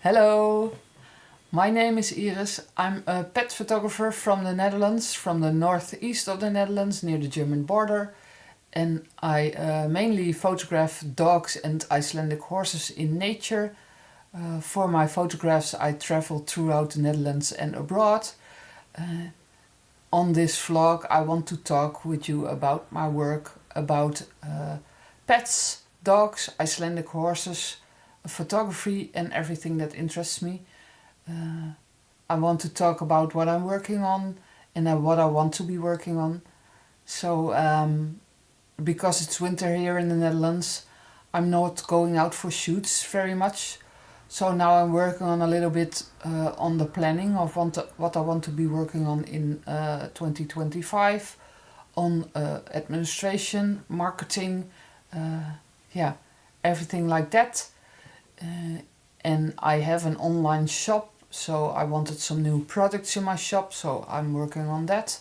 Hello, my name is Iris. I'm a pet photographer from the Netherlands, from the northeast of the Netherlands, near the German border. And I mainly photograph dogs and Icelandic horses in nature. For my photographs I travel throughout the Netherlands and abroad. On this vlog I want to talk with you about my work, about pets, dogs, Icelandic horses, photography and everything that interests me. I want to talk about what I'm working on and what I want to be working on. So because it's winter here in the Netherlands, I'm not going out for shoots very much. So now I'm working on a little bit on the planning of what I want to be working on in 2025, on administration, marketing, everything like that. And I have an online shop, so I wanted some new products in my shop, so I'm working on that.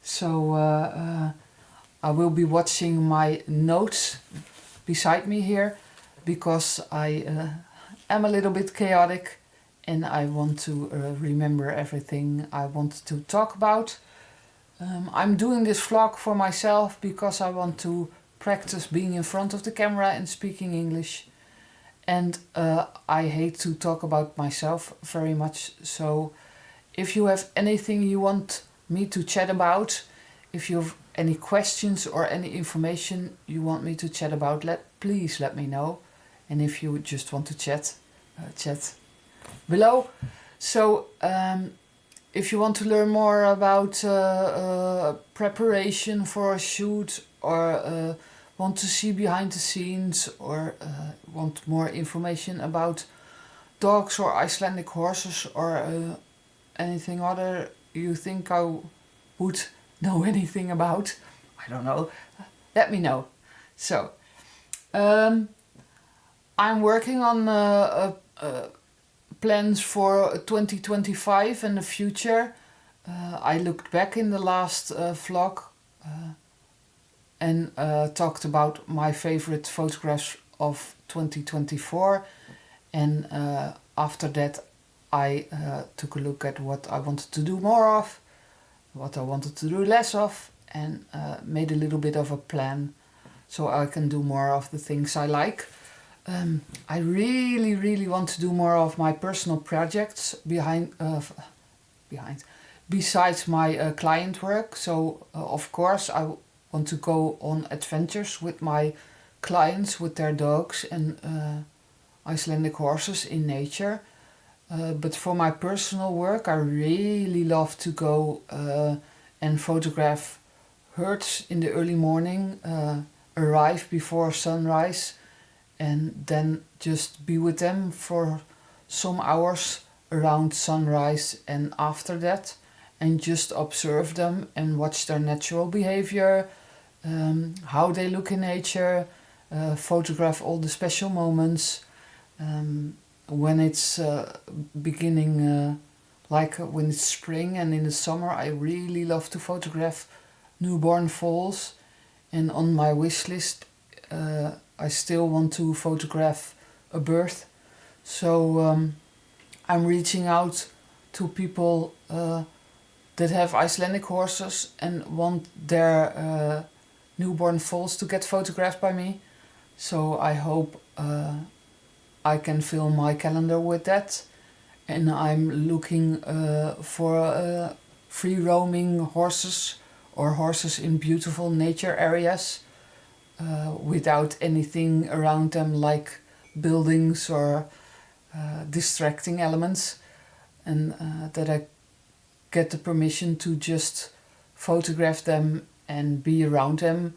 So I will be watching my notes beside me here, because I am a little bit chaotic and I want to remember everything I want to talk about. I'm doing this vlog for myself because I want to practice being in front of the camera and speaking English. And I hate to talk about myself very much, so if you have anything you want me to chat about, if you have any questions or any information you want me to chat about, please let me know. And if you just want to chat below. So if you want to learn more about preparation for a shoot, or want to see behind the scenes, or want more information about dogs or Icelandic horses, or anything other you think I would know anything about, I don't know, let me know. So I'm working on plans for 2025 and the future. I looked back in the last vlog and talked about my favorite photographs of 2024, and after that I took a look at what I wanted to do more of, what I wanted to do less of, and made a little bit of a plan so I can do more of the things I like. I really want to do more of my personal projects besides my client work. So of course I want to go on adventures with my clients, with their dogs and Icelandic horses in nature. But for my personal work I really love to go and photograph herds in the early morning, arrive before sunrise, and then just be with them for some hours around sunrise and after that, and just observe them and watch their natural behavior, how they look in nature, photograph all the special moments. When it's beginning, like when it's spring and in the summer, I really love to photograph newborn foals. And on my wish list I still want to photograph a birth. So I'm reaching out to people that have Icelandic horses and want their newborn foals to get photographed by me. So I hope I can fill my calendar with that. And I'm looking for free roaming horses, or horses in beautiful nature areas, without anything around them like buildings or distracting elements, and that I get the permission to just photograph them and be around them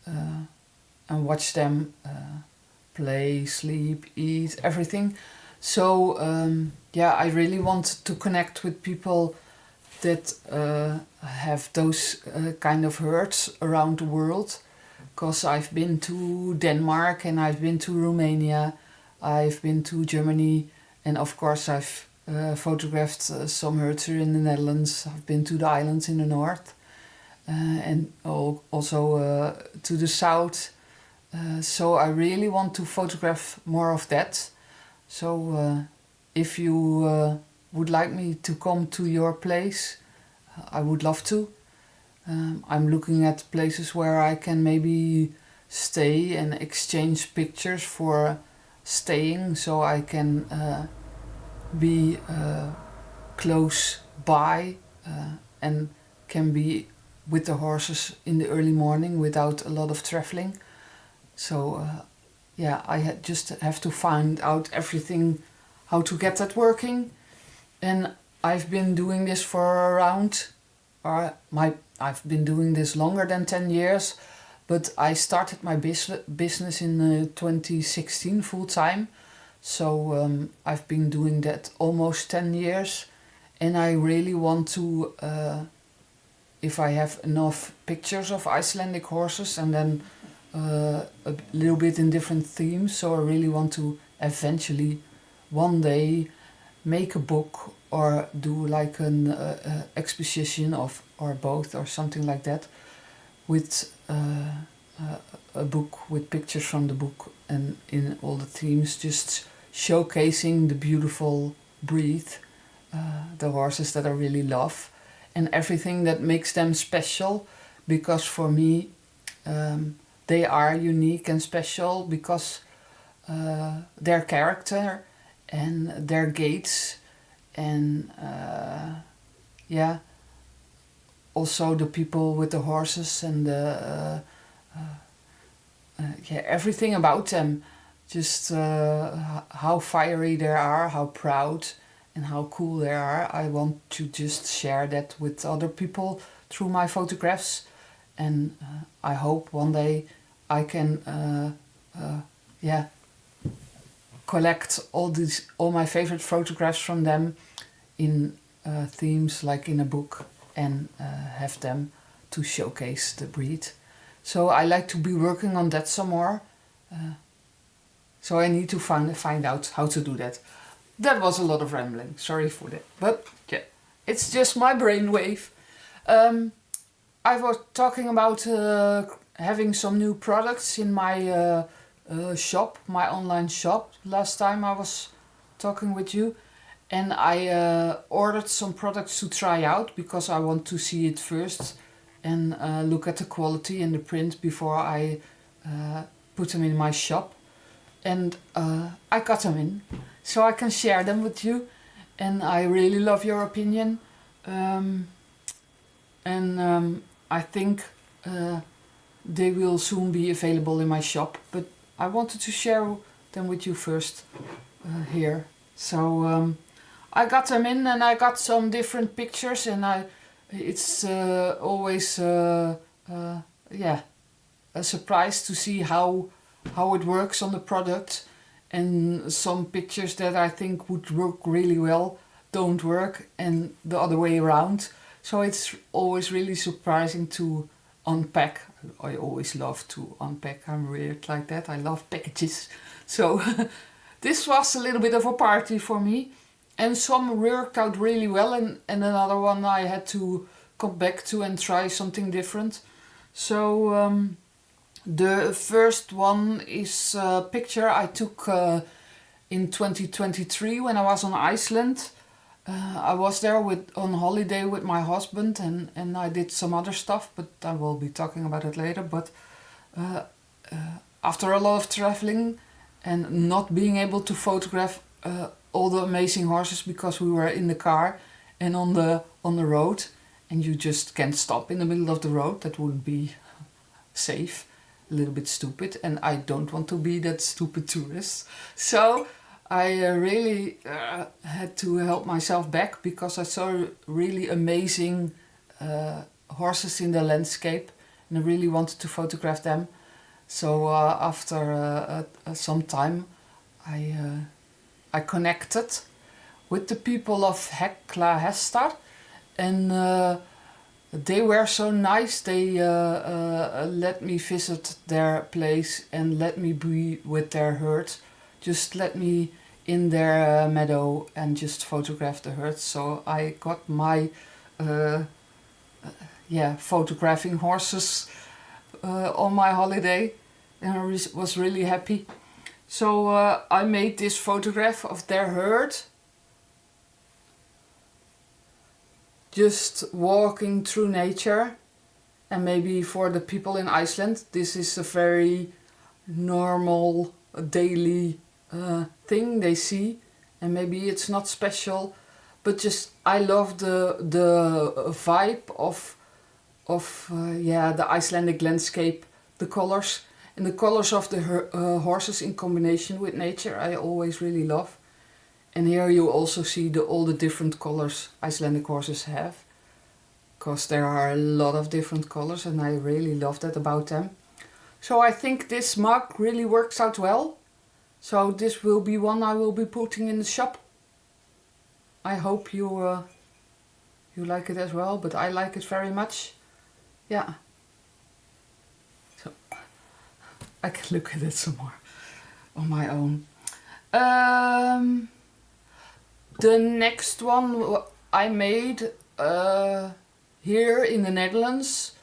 and watch them play, sleep, eat, everything. So I really want to connect with people that have those kind of herds around the world. Because I've been to Denmark and I've been to Romania, I've been to Germany, and of course I've photographed some herds here in the Netherlands. I've been to the islands in the north and also to the south. So I really want to photograph more of that. So if you would like me to come to your place, I would love to. I'm looking at places where I can maybe stay and exchange pictures for staying, so I can be close by and can be with the horses in the early morning without a lot of traveling. So yeah, I just have to find out everything, how to get that working. And I've been doing this for around, I've been doing this longer than 10 years, but I started my business in 2016 full time. So I've been doing that almost 10 years, and I really want to, if I have enough pictures of Icelandic horses and then a little bit in different themes, so I really want to eventually one day make a book or do like an exposition of, or both or something like that, with a book with pictures from the book and in all the themes, just showcasing the beautiful breed, the horses that I really love, and everything that makes them special, because for me they are unique and special because their character and their gaits and yeah, also the people with the horses and the yeah, everything about them, just how fiery they are, how proud and how cool they are. I want to just share that with other people through my photographs, and I hope one day I can yeah, collect all my favorite photographs from them in themes like in a book, and have them to showcase the breed. So I like to be working on that some more. So I need to find out how to do that. That was a lot of rambling, sorry for that. But yeah, it's just my brainwave. I was talking about having some new products in my shop, my online shop, last time I was talking with you. And I ordered some products to try out because I want to see it first and look at the quality and the print before I put them in my shop. And I got them in, so I can share them with you. And I really love your opinion. I think they will soon be available in my shop. But I wanted to share them with you first here. So I got them in, and I got some different pictures, and it's always yeah, a surprise to see how it works on the product, and some pictures that I think would work really well don't work, and the other way around. So it's always really surprising to unpack. I always love to unpack. I'm weird like that. I love packages. So this was a little bit of a party for me, and some worked out really well, and another one I had to come back to and try something different. So the first one is a picture I took in 2023 when I was on Iceland. I was there on holiday with my husband, and I did some other stuff, but I will be talking about it later. But after a lot of traveling and not being able to photograph all the amazing horses because we were in the car and on the road, and you just can't stop in the middle of the road, that wouldn't be safe, a little bit stupid, and I don't want to be that stupid tourist. So I really had to help myself back because I saw really amazing horses in the landscape, and I really wanted to photograph them. So after some time I connected with the people of Hekluhestar, and they were so nice. They let me visit their place and let me be with their herd. Just let me in their meadow and just photograph the herd. So I got my photographing horses on my holiday, and I was really happy. So I made this photograph of their herd, just walking through nature, and maybe for the people in Iceland this is a very normal daily thing they see, and maybe it's not special, but just I love the vibe of the Icelandic landscape, the colors, and the colors of the horses in combination with nature I always really love. And here you also see all the different colors Icelandic horses have, because there are a lot of different colors and I really love that about them. So I think this mug really works out well. So this will be one I will be putting in the shop. I hope you like it as well, but I like it very much. Yeah. So I can look at it some more on my own. The next one I made here in the Netherlands.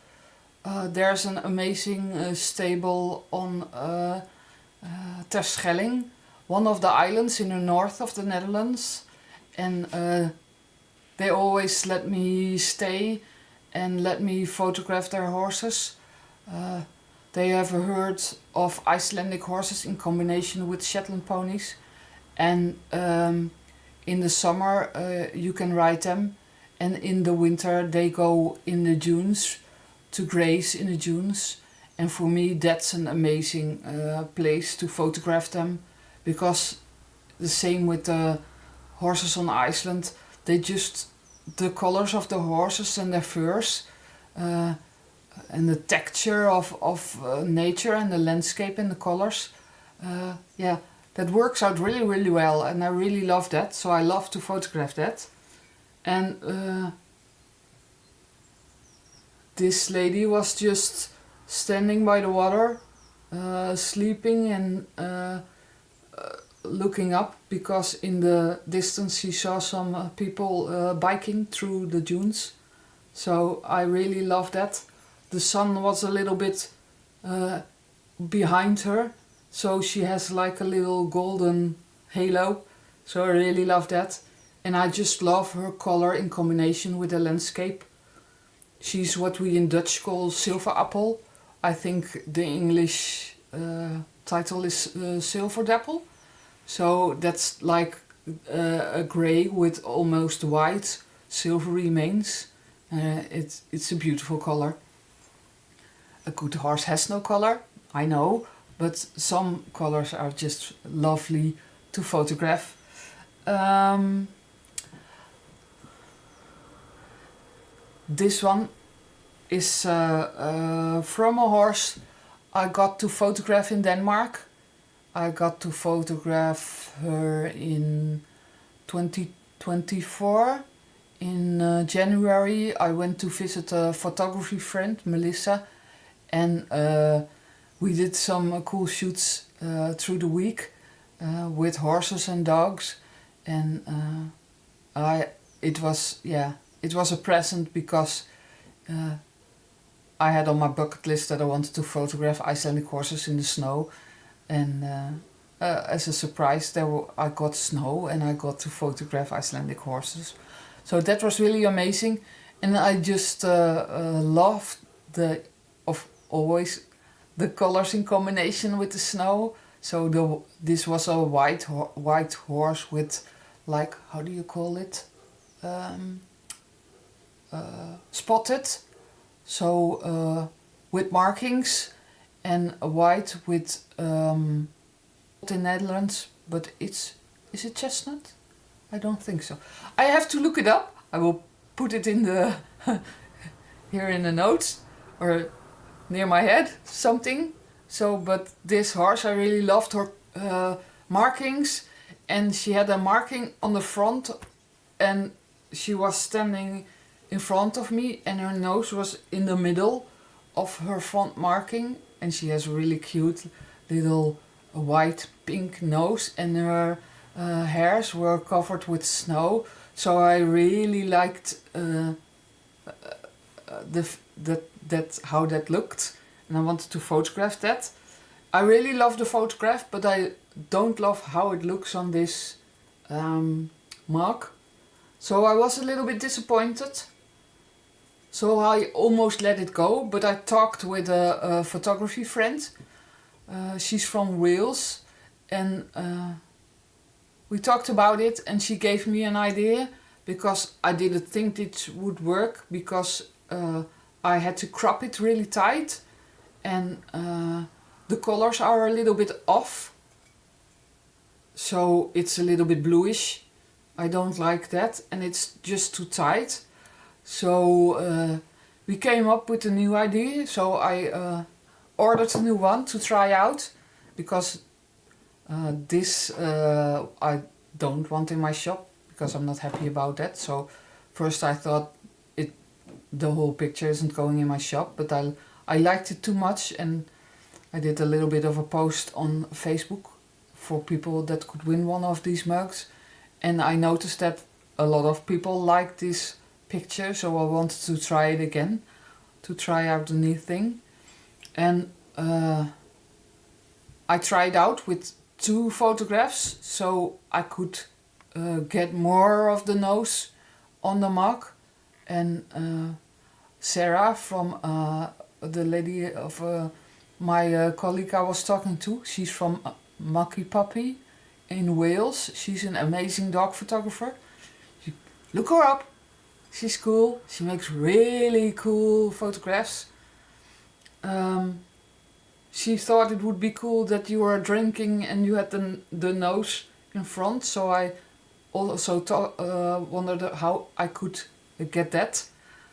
There's an amazing stable on Terschelling, one of the islands in the north of the Netherlands, and they always let me stay and let me photograph their horses. They have a herd of Icelandic horses in combination with Shetland ponies, and in the summer you can ride them, and in the winter they go in the dunes to graze in the dunes. And for me that's an amazing place to photograph them, because the same with the horses on Iceland, the colors of the horses and their furs and the texture of nature and the landscape and the colors, that works out really, really well, and I really love that, so I love to photograph that. And this lady was just standing by the water, sleeping and looking up, because in the distance she saw some people biking through the dunes. So I really love that. The sun was a little bit behind her, so she has like a little golden halo. So I really love that. And I just love her color in combination with the landscape. She's what we in Dutch call silverapple. I think the English title is silverdapple. So that's like a grey with almost white silvery manes. It's a beautiful color. A good horse has no color, I know, but some colors are just lovely to photograph. This one is from a horse I got to photograph in Denmark. I got to photograph her in 2024. In January I went to visit a photography friend, Melissa, and we did some cool shoots through the week with horses and dogs, and it was a present, because I had on my bucket list that I wanted to photograph Icelandic horses in the snow, and as a surprise I got snow and I got to photograph Icelandic horses. So that was really amazing, and I just loved always the colors in combination with the snow. So this was a white horse with, like, how do you call it? Spotted. So with markings, and a white with in Netherlands, but is it chestnut? I don't think so. I have to look it up. I will put it in the here in the notes or near my head, something. So, but this horse, I really loved her markings, and she had a marking on the front, and she was standing in front of me, and her nose was in the middle of her front marking, and she has a really cute little white pink nose, and her hairs were covered with snow. So I really liked how that looked, and I wanted to photograph that. I really love the photograph, but I don't love how it looks on this mug. So I was a little bit disappointed, So I almost let it go, but I talked with a photography friend. She's from Wales, and we talked about it, and she gave me an idea, because I didn't think it would work, because I had to crop it really tight, and the colors are a little bit off, so it's a little bit bluish. I don't like that, and it's just too tight. So we came up with a new idea, so I ordered a new one to try out, because this I don't want in my shop, because I'm not happy about that. So first I thought the whole picture isn't going in my shop, but I liked it too much, and I did a little bit of a post on Facebook for people that could win one of these mugs, and I noticed that a lot of people like this picture, so I wanted to try it again, to try out the new thing. And I tried out with 2 photographs, so I could get more of the nose on the mug. And Sarah, from the lady of my colleague I was talking to, she's from Muckypuppy in Wales. She's an amazing dog photographer. Look her up. She's cool. She makes really cool photographs. She thought it would be cool that you were drinking and you had the nose in front. So I also wondered how I could get that.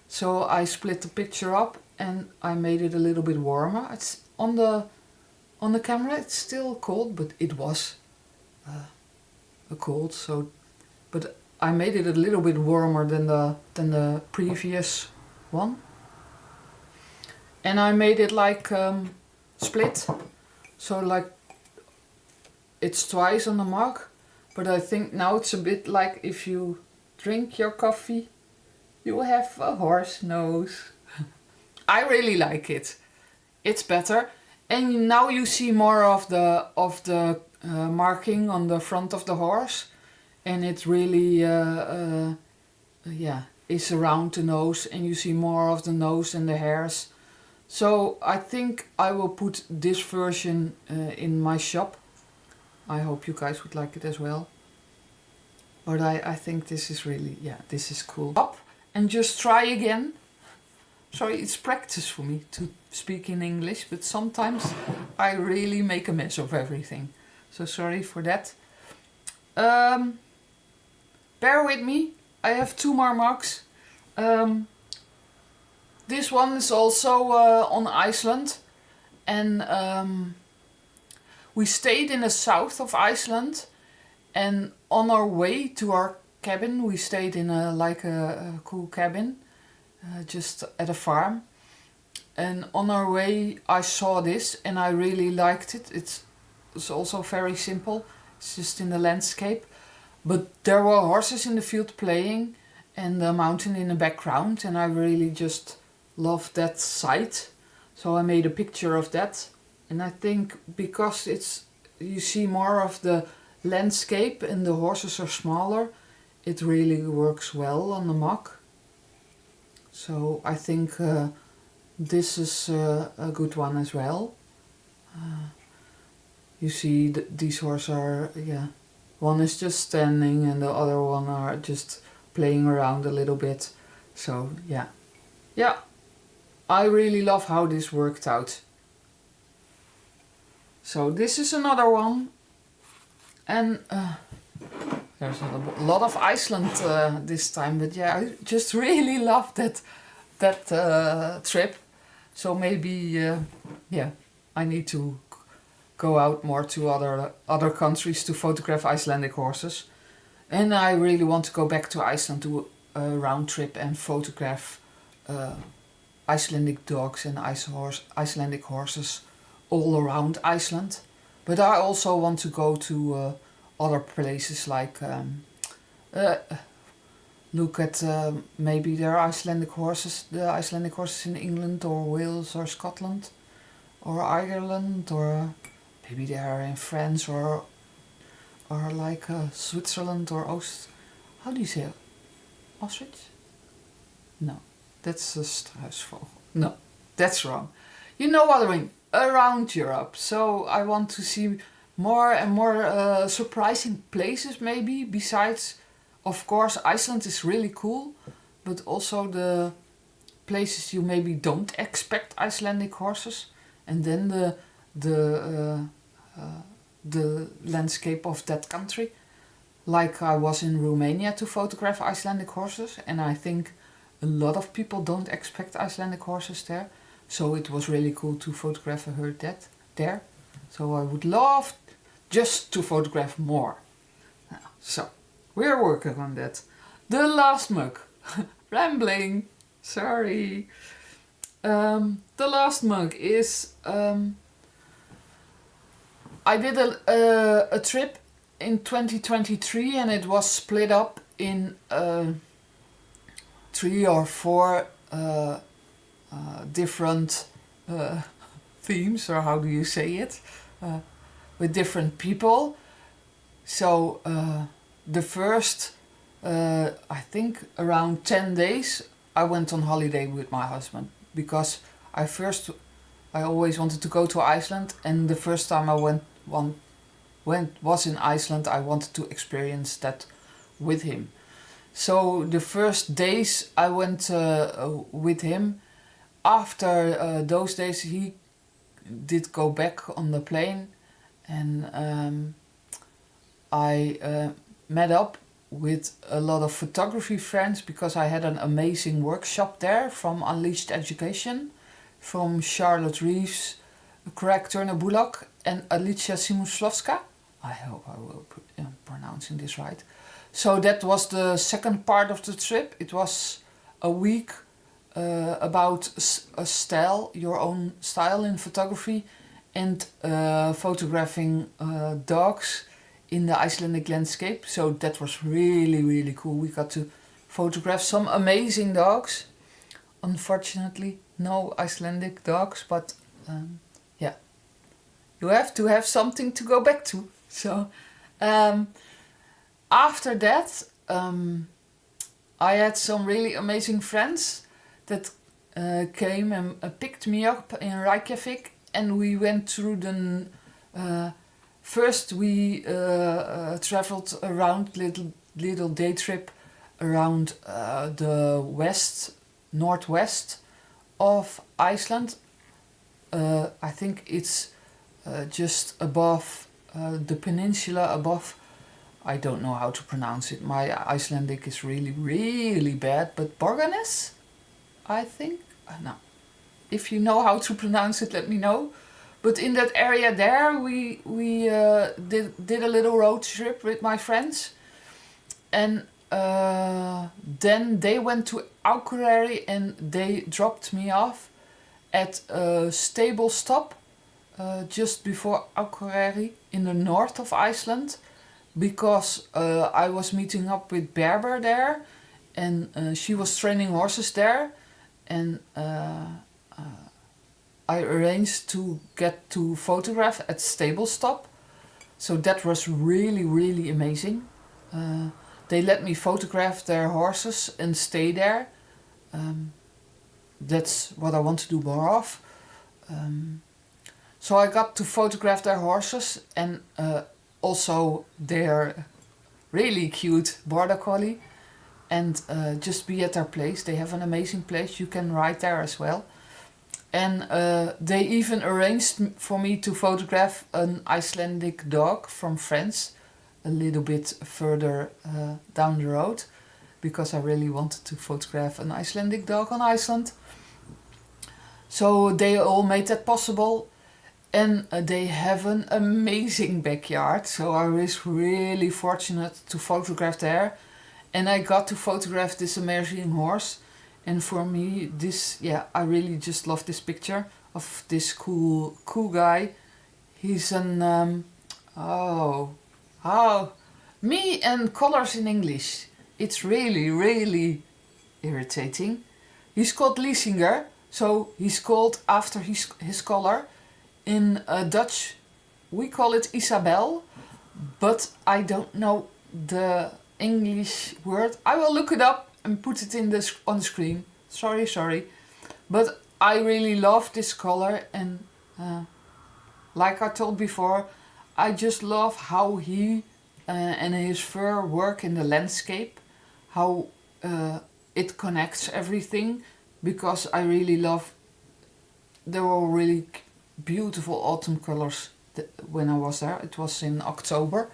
So I split the picture up and I made it a little bit warmer. It's on the camera. It's still cold, but it was a cold. So, but I made it a little bit warmer than the previous one. And I made it like split, so like it's twice on the mug, but I think now it's a bit like if you drink your coffee, you have a horse nose. I really like it. It's better, and now you see more of the marking on the front of the horse, and it really yeah, is around the nose, and you see more of the nose and the hairs. So I think I will put this version in my shop. I hope you guys would like it as well. But I think this is really, yeah, this is cool. Up and just try again. Sorry, it's practice for me to speak in English, but sometimes I really make a mess of everything. So sorry for that. Bear with me. I have 2 more mugs. This one is also on Iceland, and we stayed in the south of Iceland, and on our way to our cabin we stayed in a cool cabin just at a farm, and on our way I saw this and I really liked it. It's also very simple, it's just in the landscape, but there were horses in the field playing and the mountain in the background, and I really just loved that sight, so I made a picture of that. And I think because you see more of the landscape and the horses are smaller, it really works well on the mug. So I think this is a good one as well. You see these horses are, yeah, one is just standing and the other one are just playing around a little bit. So yeah, I really love how this worked out. So this is another one, and there's a lot of Iceland this time, but yeah, I just really loved that trip. So maybe yeah, I need to go out more to other countries to photograph Icelandic horses, and I really want to go back to Iceland to a round trip and photograph Icelandic dogs and Icelandic horses all around Iceland. But I also want to go to other places, like look at maybe there are the Icelandic horses in England or Wales or Scotland or Ireland, or maybe they are in France or like Switzerland or how do you say it? Ostrich? No. That's a struisvogel. No, that's wrong. You know what I mean? Around Europe. So I want to see more and more surprising places maybe. Besides, of course, Iceland is really cool. But also the places you maybe don't expect Icelandic horses. And then the landscape of that country. Like I was in Romania to photograph Icelandic horses. And I think a lot of people don't expect Icelandic horses there. So it was really cool to photograph a herd there. So I would love just to photograph more. So we're working on that. The last mug. Rambling. Sorry. The last mug is... I did a trip in 2023 and it was split up in 3 or 4 different themes, or how do you say it, with different people. So the first, I think around 10 days, I went on holiday with my husband because I always wanted to go to Iceland, and the first time I was in Iceland, I wanted to experience that with him. So the first days I went with him. After those days he did go back on the plane, and I met up with a lot of photography friends because I had an amazing workshop there from Unleashed.education, from Charlotte Reeves, Craig Turner-Bullock and Alicia Simuslowska. I hope I will pronouncing this right. So that was the second part of the trip. It was a week about a style, your own style in photography, and photographing dogs in the Icelandic landscape. So that was really, really cool. We got to photograph some amazing dogs. Unfortunately, no Icelandic dogs, but yeah, you have to have something to go back to. So after that, I had some really amazing friends that came and picked me up in Reykjavik, and we went through the... first we traveled around, little day trip around the northwest of Iceland. I think it's just above the peninsula above. I don't know how to pronounce it. My Icelandic is really, really bad. But Borgarnes, I think. No. If you know how to pronounce it, let me know. But in that area there, we did a little road trip with my friends. And then they went to Akureyri and they dropped me off at Stablestop, just before Akureyri in the north of Iceland. Because I was meeting up with Berber there, and she was training horses there, and I arranged to get to photograph at Stablestop. So that was really, really amazing. They let me photograph their horses and stay there. That's what I want to do more of. So I got to photograph their horses, and also their really cute border collie, and just be at their place. They have an amazing place. You can ride there as well. And they even arranged for me to photograph an Icelandic dog from France a little bit further down the road, because I really wanted to photograph an Icelandic dog on Iceland. So they all made that possible. And they have an amazing backyard, so I was really fortunate to photograph there. And I got to photograph this amazing horse. And for me, I really just love this picture of this cool guy. He's me and colors in English. It's really, really irritating. He's called Liesinger, so he's called after his color. In Dutch, we call it Isabel, but I don't know the English word. I will look it up and put it on the screen sorry. But I really love this color, and like I told before, I just love how he and his fur work in the landscape, how it connects everything, because I really love, there were really beautiful autumn colors when I was there. It was in October,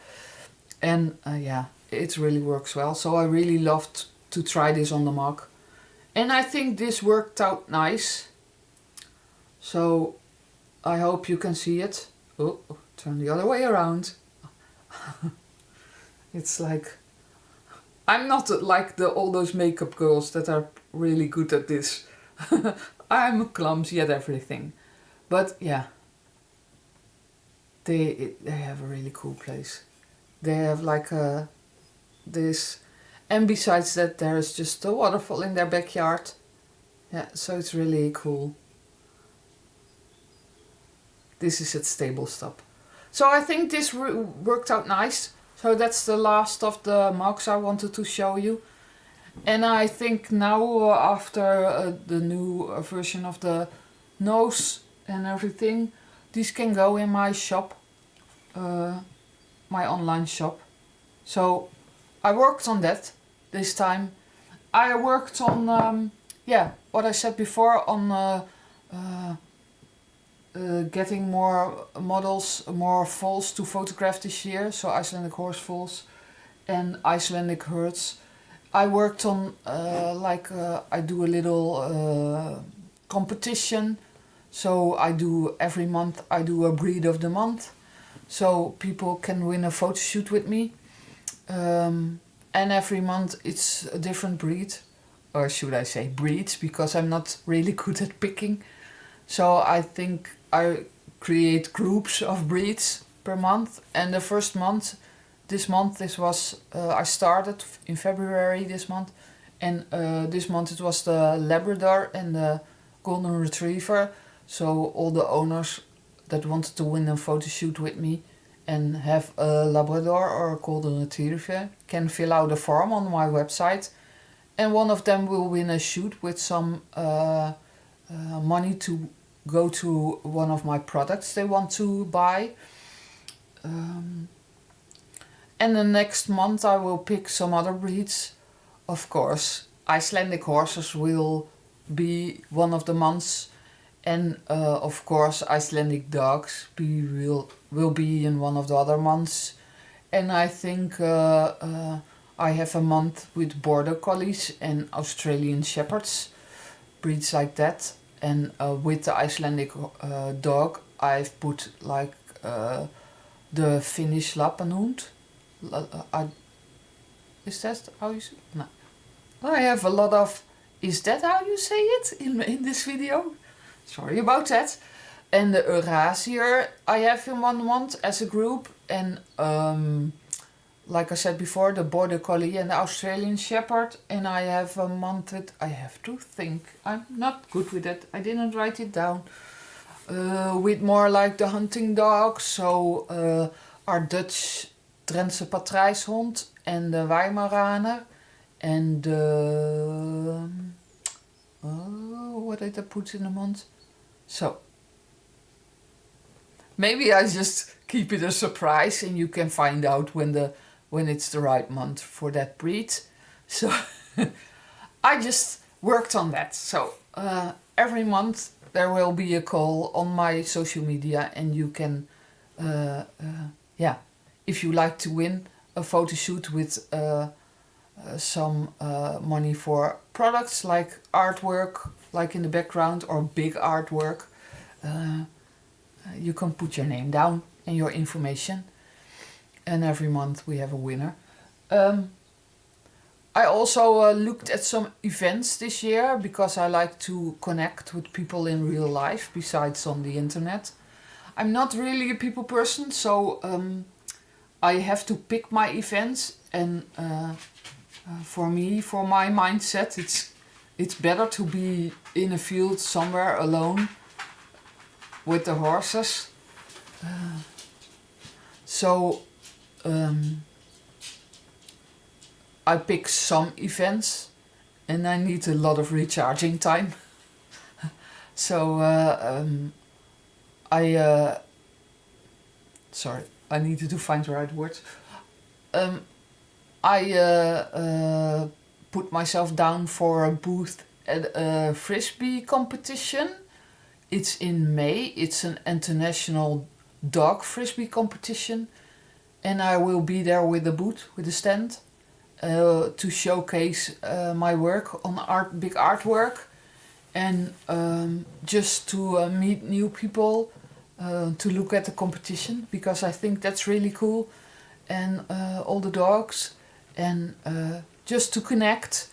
and yeah, it really works well. So I really loved to try this on the mug, and I think this worked out nice. So I hope you can see it. Oh, turn the other way around. It's like, I'm not like all those makeup girls that are really good at this. I'm clumsy at everything. But yeah, they have a really cool place. They have like this, and besides that, there is just a waterfall in their backyard. Yeah, so it's really cool. This is at Stablestop. So I think this worked out nice. So that's the last of the mugs I wanted to show you. And I think now, after the new version of the nose and everything, these can go in my shop, my online shop. So I worked on that this time. I worked on, yeah, what I said before, on getting more models, more foals to photograph this year. So Icelandic horse foals and Icelandic herds. I worked on I do a little competition. So I do every month, I do a breed of the month. So people can win a photo shoot with me. And every month it's a different breed. Or should I say breeds, because I'm not really good at picking. So I think I create groups of breeds per month. And the first month, this was, I started in February this month. And this month it was the Labrador and the Golden Retriever. So all the owners that wanted to win a photo shoot with me and have a Labrador or a Golden Retriever can fill out a form on my website. And one of them will win a shoot with some money to go to one of my products they want to buy. And the next month I will pick some other breeds. Of course, Icelandic horses will be one of the months. And of course, Icelandic dogs will be in one of the other months. And I think I have a month with Border Collies and Australian Shepherds, breeds like that. And with the Icelandic dog, I've put like the Finnish Lappenhund. Is that how you say it? No. I have a lot of, is that how you say it in this video? Sorry about that. And the Eurasier I have in 1 month as a group. And like I said before, the Border Collie and the Australian Shepherd. And I have a month with, I have to think, I'm not good with it, I didn't write it down. With more like the hunting dogs. So our Dutch Drentse Patrijshond and the Weimaraner. And what did I put in a month? So maybe I just keep it a surprise and you can find out when it's the right month for that breed. So I just worked on that. So every month there will be a call on my social media, and you can, yeah, if you like to win a photo shoot with some money for products like artwork, like in the background, or big artwork, you can put your name down and your information, and every month we have a winner. I also looked at some events this year because I like to connect with people in real life besides on the internet. I'm not really a people person, so I have to pick my events, and for me, for my mindset, it's better to be in a field somewhere alone with the horses. So I pick some events, and I need a lot of recharging time. So sorry, I needed to find the right words. I put myself down for a booth at a frisbee competition. It's in May. It's an international dog frisbee competition, and I will be there with a booth, with a stand, to showcase my work on big artwork, and just to meet new people, to look at the competition, because I think that's really cool, and all the dogs, and just to connect.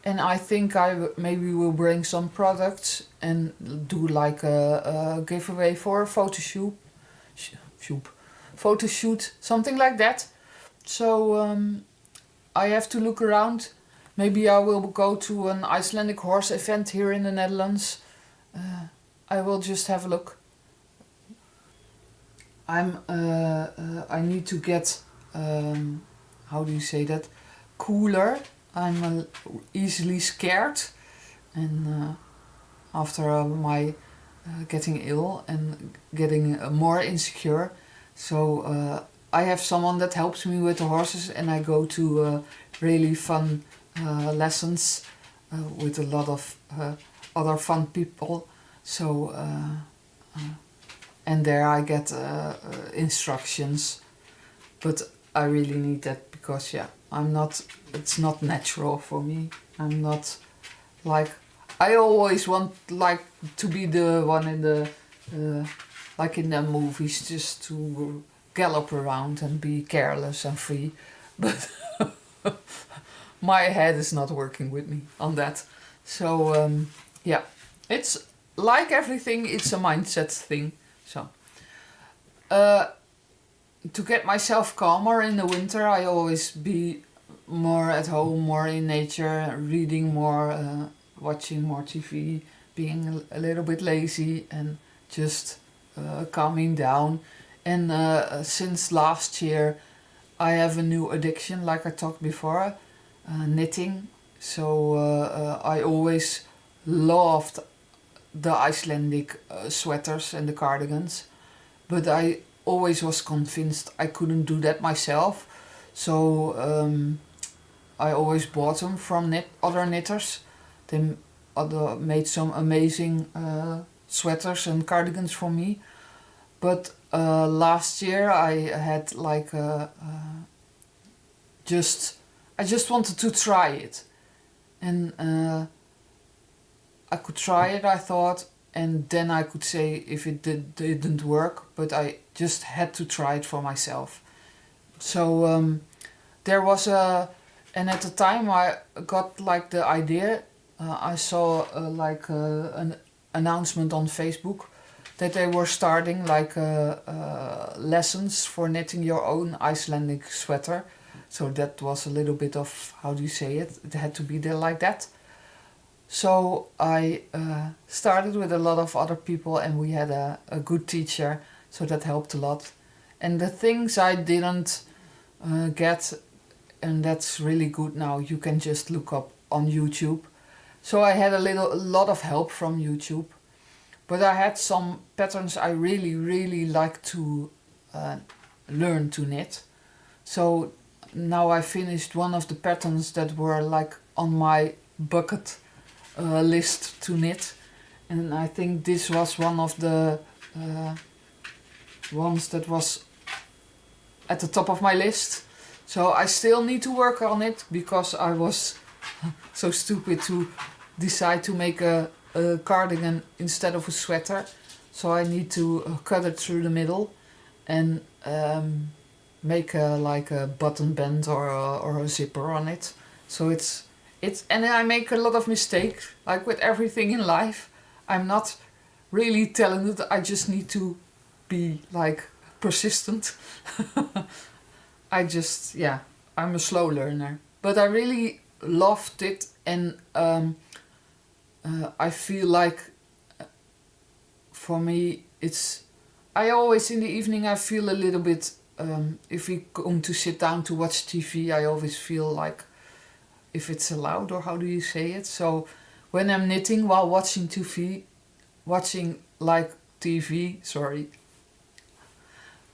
And I think I maybe will bring some products and do like a giveaway for a photo shoot, something like that. So I have to look around. Maybe I will go to an Icelandic horse event here in the Netherlands. I will just have a look. I need to get, how do you say that, cooler. I'm easily scared, and after my getting ill and getting more insecure, so I have someone that helps me with the horses, and I go to really fun lessons with a lot of other fun people. So and there I get instructions, but I really need that because it's not natural for me. I'm not like, I always want like to be the one in the like in the movies, just to gallop around and be careless and free, but my head is not working with me on that. So yeah, it's like everything, it's a mindset thing. So to get myself calmer in the winter, I always be more at home, more in nature, reading more, watching more TV, being a little bit lazy, and just calming down. And since last year I have a new addiction, like I talked before, knitting. So I always loved the Icelandic sweaters and the cardigans, but I always was convinced I couldn't do that myself. So I always bought them from other knitters. They made some amazing sweaters and cardigans for me. But last year I had like I just wanted to try it, and I could try it, I thought, and then I could say if it didn't work, but I just had to try it for myself. So there was and at the time I got like the idea, I saw like an announcement on Facebook that they were starting like lessons for knitting your own Icelandic sweater. So that was a little bit of, how do you say it? It had to be there like that. So I started with a lot of other people, and we had a good teacher, so that helped a lot. And the things I didn't get, and that's really good now, you can just look up on YouTube. So I had a lot of help from YouTube, but I had some patterns I really like to learn to knit. So now I finished one of the patterns that were like on my bucket list to knit, and I think this was one of the ones that was at the top of my list. So I still need to work on it, because I was so stupid to decide to make a cardigan instead of a sweater. So I need to cut it through the middle and make like a button band or a zipper on it. So it's and I make a lot of mistakes, like with everything in life. I'm not really talented, I just need to be like persistent. I'm a slow learner, but I really loved it, and I feel like for me I always in the evening I feel a little bit, if we come to sit down to watch TV, I always feel like if it's allowed, or how do you say it? So when I'm knitting while watching TV, sorry,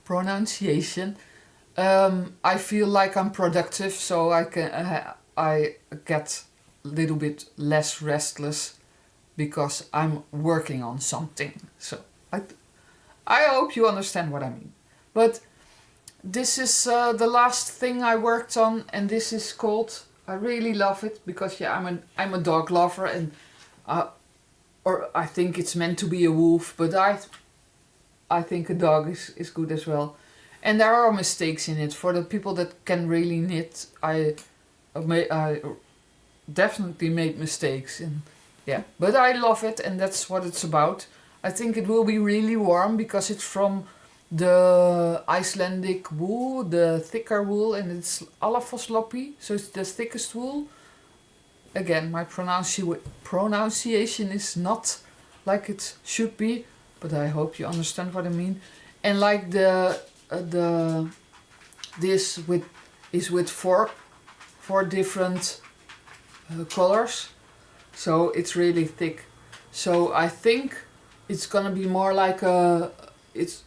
pronunciation, I feel like I'm productive, so I get a little bit less restless because I'm working on something. So I hope you understand what I mean. But this is the last thing I worked on, and this is called, I really love it because I'm a dog lover, and or I think it's meant to be a wolf, but I think a dog is good as well. And there are mistakes in it. For the people that can really knit, I definitely made mistakes, and yeah, but I love it, and that's what it's about. I think it will be really warm because it's from the Icelandic wool, the thicker wool, and it's Alafosslopi, so it's the thickest wool. Again, my pronunciation is not like it should be, but I hope you understand what I mean. And like this is with four different colors, so it's really thick. So I think it's gonna be more like it's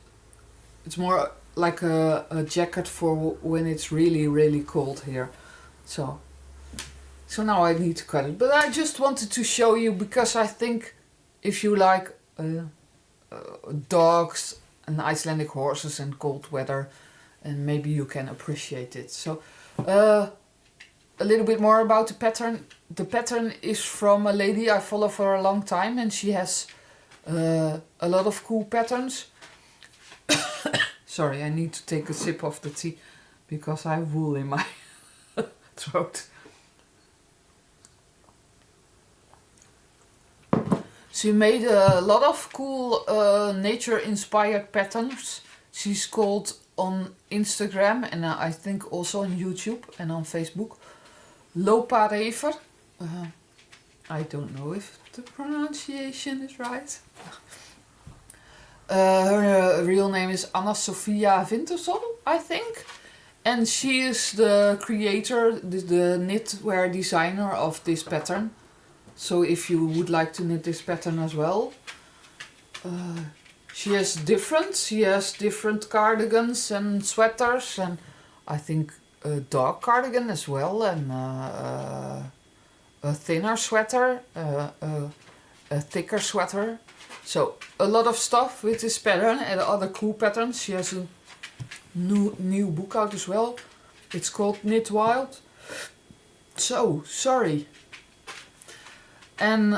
more like a jacket for when it's really cold here. So now I need to cut it, but I just wanted to show you because I think if you like dogs and Icelandic horses and cold weather, and maybe you can appreciate it. So a little bit more about the pattern. The pattern is from a lady I follow for a long time, and she has a lot of cool patterns. Sorry, I need to take a sip of the tea because I have wool in my throat. She made a lot of cool nature-inspired patterns. She's called on Instagram, and I think also on YouTube and on Facebook, Loparever. I don't know if the pronunciation is right. Her real name is Anna Sofia Vintersson, I think. And she is the creator, the knitwear designer of this pattern. So if you would like to knit this pattern as well. She has different cardigans and sweaters, and I think a dog cardigan as well, and a thinner sweater, a thicker sweater. So a lot of stuff with this pattern and other cool patterns. She has a new book out as well. It's called Knit Wild. So, sorry. And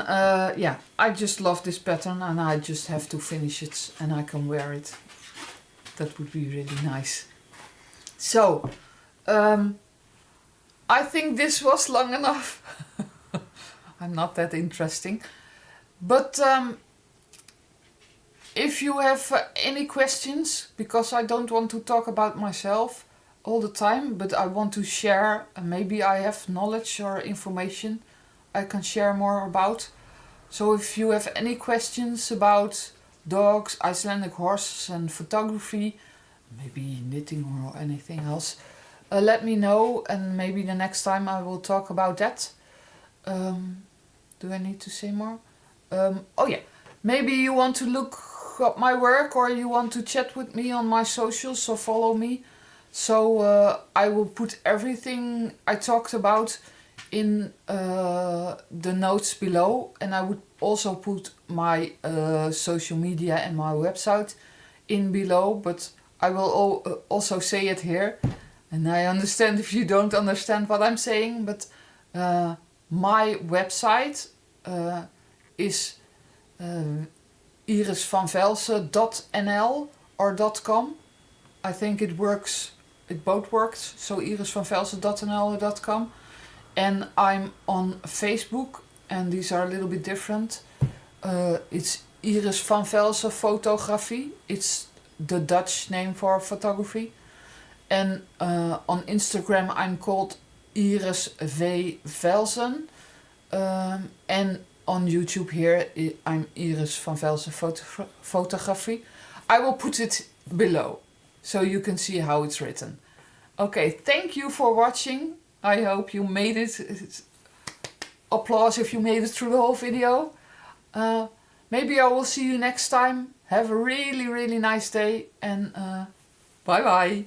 yeah, I just love this pattern, and I just have to finish it and I can wear it. That would be really nice. So, I think this was long enough. I'm not that interesting. But if you have any questions, because I don't want to talk about myself all the time, but I want to share, and maybe I have knowledge or information I can share more about. So if you have any questions about dogs, Icelandic horses and photography, maybe knitting or anything else, let me know, and maybe the next time I will talk about that. Do I need to say more? Oh yeah, maybe you want to look up my work, or you want to chat with me on my socials, so follow me. So I will put everything I talked about in the notes below, and I would also put my social media and my website in below, but I will also say it here, and I understand if you don't understand what I'm saying, but my website is irisvanvelzen.nl or .com. I think it works, it both works, so irisvanvelzen.nl or .com. And I'm on Facebook, and these are a little bit different. It's Iris van Velzen Photography. It's the Dutch name for photography. And on Instagram I'm called Iris V. Velzen. And on YouTube here I'm Iris van Velzen Photography. I will put it below so you can see how it's written. Okay, thank you for watching. I hope you made it. Applause if you made it through the whole video. Maybe I will see you next time. Have a really, really nice day, and bye bye.